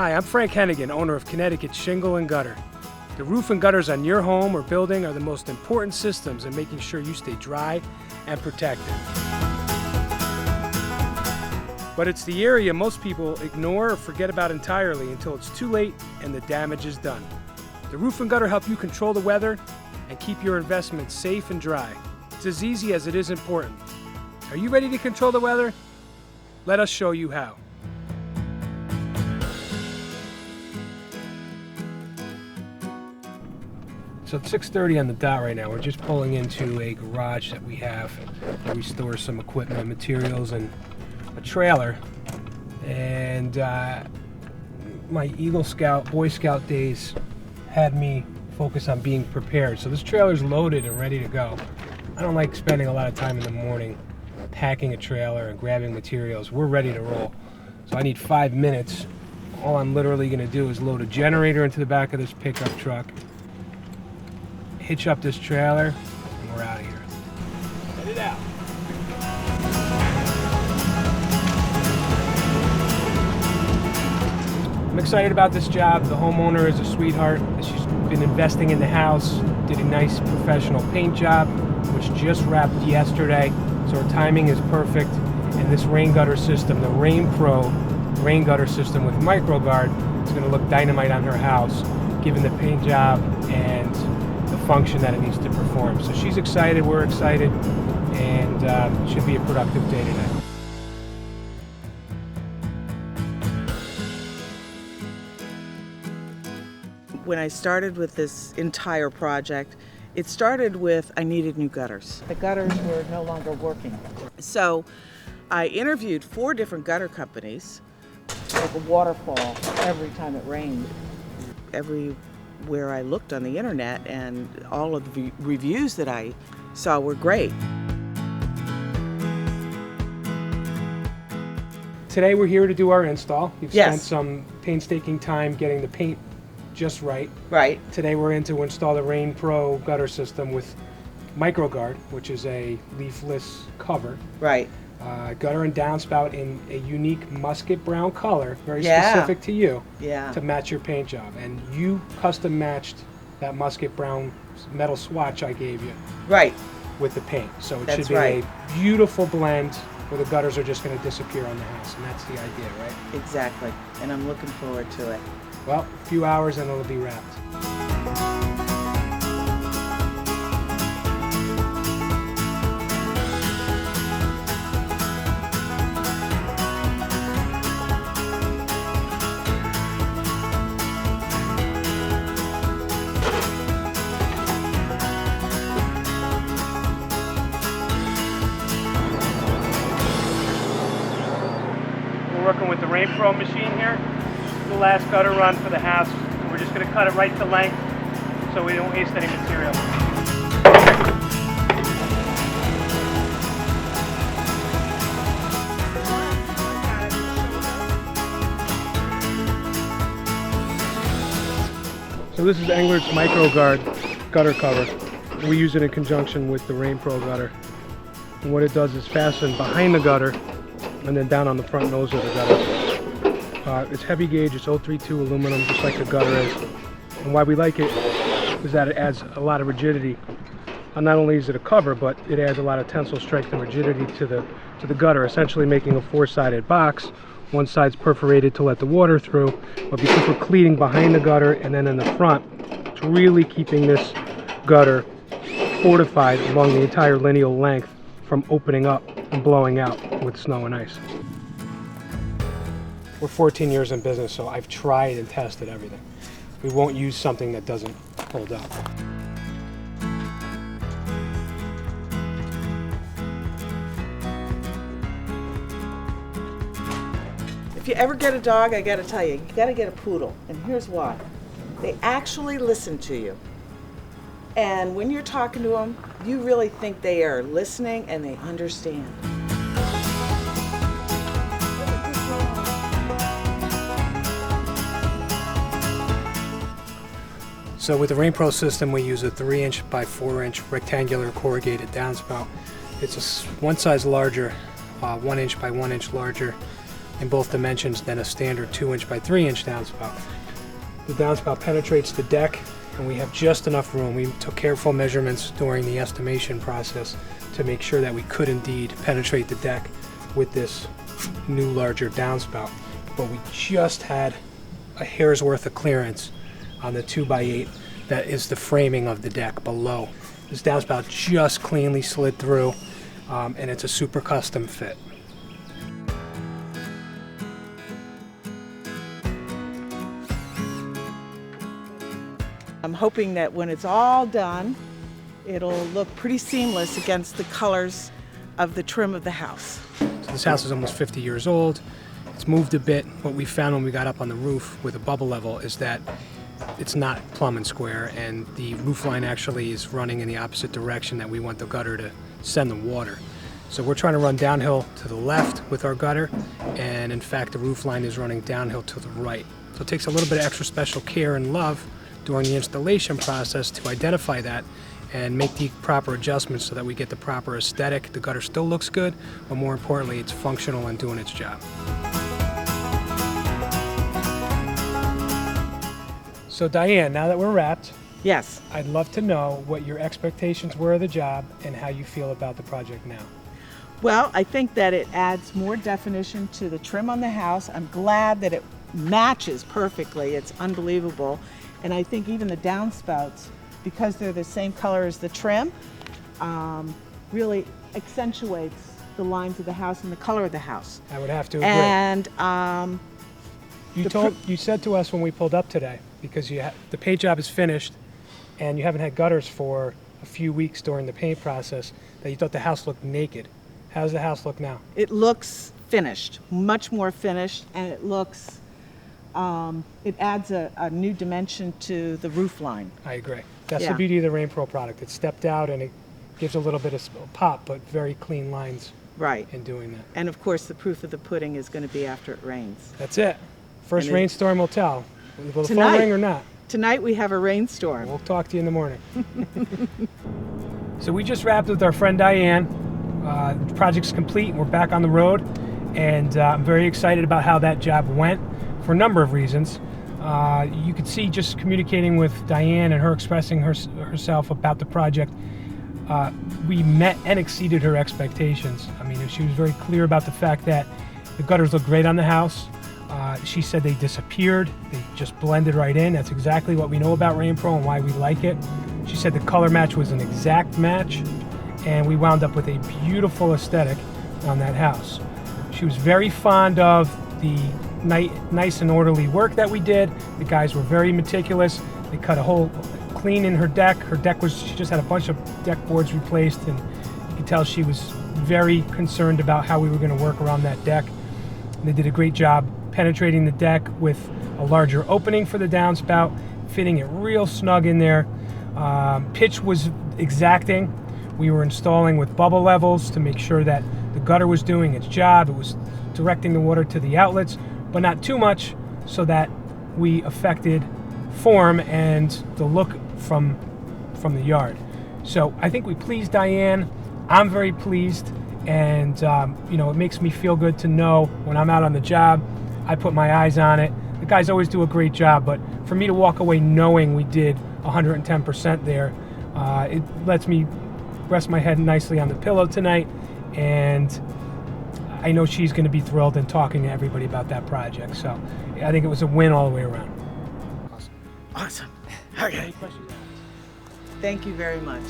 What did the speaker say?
Hi, I'm Frank Heneghan, owner of Connecticut Shingle and Gutter. The roof and gutters on your home or building are the most important systems in making sure you stay dry and protected. But it's the area most people ignore or forget about entirely until it's too late and the damage is done. The roof and gutter help you control the weather and keep your investments safe and dry. It's as easy as it is important. Are you ready to control the weather? Let us show you how. So it's 6:30 on the dot right now. We're just pulling into a garage that we have where we store some equipment and materials and a trailer. And my Eagle Scout, Boy Scout days had me focus on being prepared. So this trailer's loaded and ready to go. I don't like spending a lot of time in the morning packing a trailer and grabbing materials. We're ready to roll. So I need 5 minutes. All I'm literally gonna do is load a generator into the back of this pickup truck, hitch up this trailer, and we're out of here. Get it out. I'm excited about this job. The homeowner is a sweetheart. She's been investing in the house, did a nice professional paint job, which just wrapped yesterday. So our timing is perfect. And this rain gutter system, the RainPro rain gutter system with Microguard, is gonna look dynamite on her house, given the paint job and the function that it needs to perform. So she's excited, we're excited, and it should be a productive day today. When I started with this entire project, it started with I needed new gutters. The gutters were no longer working. So I interviewed 4 different gutter companies, like a waterfall every time it rained. Everywhere I looked on the internet, and all of the reviews that I saw were great. Today we're here to do our install. You've Yes. spent some painstaking time getting the paint just right. Right. Today we're in to install the RainPro gutter system with Microguard, which is a leafless cover. Right. Gutter and downspout in a unique musket brown color, very Yeah. specific to you, Yeah. to match your paint job. And you custom matched that musket brown metal swatch I gave you Right. with the paint. So it That's should be right. a beautiful blend where the gutters are just going to disappear on the house. And that's the idea, right? Exactly. And I'm looking forward to it. Well, a few hours and it'll be wrapped. We're working with the RainPro machine here. The last gutter run for the house. We're just going to cut it right to length so we don't waste any material. So this is Englert's Microguard gutter cover. We use it in conjunction with the RainPro gutter. And what it does is fasten behind the gutter and then down on the front nose of the gutter. It's heavy gauge, it's 032 aluminum, just like the gutter is. And why we like it is that it adds a lot of rigidity. Not only is it a cover, but it adds a lot of tensile strength and rigidity to the gutter, essentially making a 4-sided box. One side's perforated to let the water through, but because we're cleating behind the gutter and then in the front, it's really keeping this gutter fortified along the entire lineal length from opening up and blowing out with snow and ice. We're 14 years in business, so I've tried and tested everything. We won't use something that doesn't hold up. If you ever get a dog, I gotta tell you gotta get a poodle. And here's why. They actually listen to you. And when you're talking to them, you really think they are listening and they understand. So with the RainPro system, we use a 3-inch by 4-inch rectangular corrugated downspout. It's one size larger, 1 inch by 1 inch larger. in both dimensions than a standard 2-inch by 3-inch downspout. The downspout penetrates the deck, and we have just enough room. We took careful measurements during the estimation process to make sure that we could indeed penetrate the deck with this new larger downspout. But we just had a hair's worth of clearance on the 2x8 that is the framing of the deck below. This downspout just cleanly slid through, and it's a super custom fit. I'm hoping that when it's all done, it'll look pretty seamless against the colors of the trim of the house. So this house is almost 50 years old. It's moved a bit. What we found when we got up on the roof with a bubble level is that it's not plumb and square, and the roof line actually is running in the opposite direction that we want the gutter to send the water. So we're trying to run downhill to the left with our gutter, and in fact the roof line is running downhill to the right. So it takes a little bit of extra special care and love during the installation process to identify that and make the proper adjustments so that we get the proper aesthetic. The gutter still looks good, but more importantly, it's functional and doing its job. So Diane, now that we're wrapped, Yes. I'd love to know what your expectations were of the job and how you feel about the project now. Well, I think that it adds more definition to the trim on the house. I'm glad that it matches perfectly. It's unbelievable. And I think even the downspouts, because they're the same color as the trim, really accentuates the lines of the house and the color of the house. I would have to agree. And you said to us when we pulled up today, because the paint job is finished and you haven't had gutters for a few weeks during the paint process, that you thought the house looked naked. How does the house look now? it looks finished, much more finished, and it looks, it adds a new dimension to the roof line. I agree. That's Yeah. the beauty of the RainPro product. It's stepped out and it gives a little bit of pop, but very clean lines Right. in doing that. And of course, the proof of the pudding is going to be after it rains. That's it. First And rainstorm will tell. Will the phone Tonight. ring or not? Tonight we have a rainstorm. We'll talk to you in the morning. So we just wrapped with our friend Diane. The project's complete and we're back on the road. And I'm very excited about how that job went for a number of reasons. You could see just communicating with Diane and her expressing herself about the project, we met and exceeded her expectations. I mean, she was very clear about the fact that the gutters look great on the house. She said they disappeared, they just blended right in. That's exactly what we know about RainPro and why we like it. She said the color match was an exact match, and we wound up with a beautiful aesthetic on that house. She was very fond of the nice and orderly work that we did. The guys were very meticulous. They cut a hole clean in her deck. She just had a bunch of deck boards replaced, and you could tell she was very concerned about how we were going to work around that deck. And they did a great job penetrating the deck with a larger opening for the downspout, fitting it real snug in there. Pitch was exacting. We were installing with bubble levels to make sure that the gutter was doing its job. It was directing the water to the outlets, but not too much so that we affected form and the look from the yard. So I think we pleased Diane. I'm very pleased, and it makes me feel good to know when I'm out on the job, I put my eyes on it. The guys always do a great job, but for me to walk away knowing we did 110% there, it lets me rest my head nicely on the pillow tonight, and I know she's going to be thrilled and talking to everybody about that project. So I think it was a win all the way around. Awesome. Okay. Thank you very much.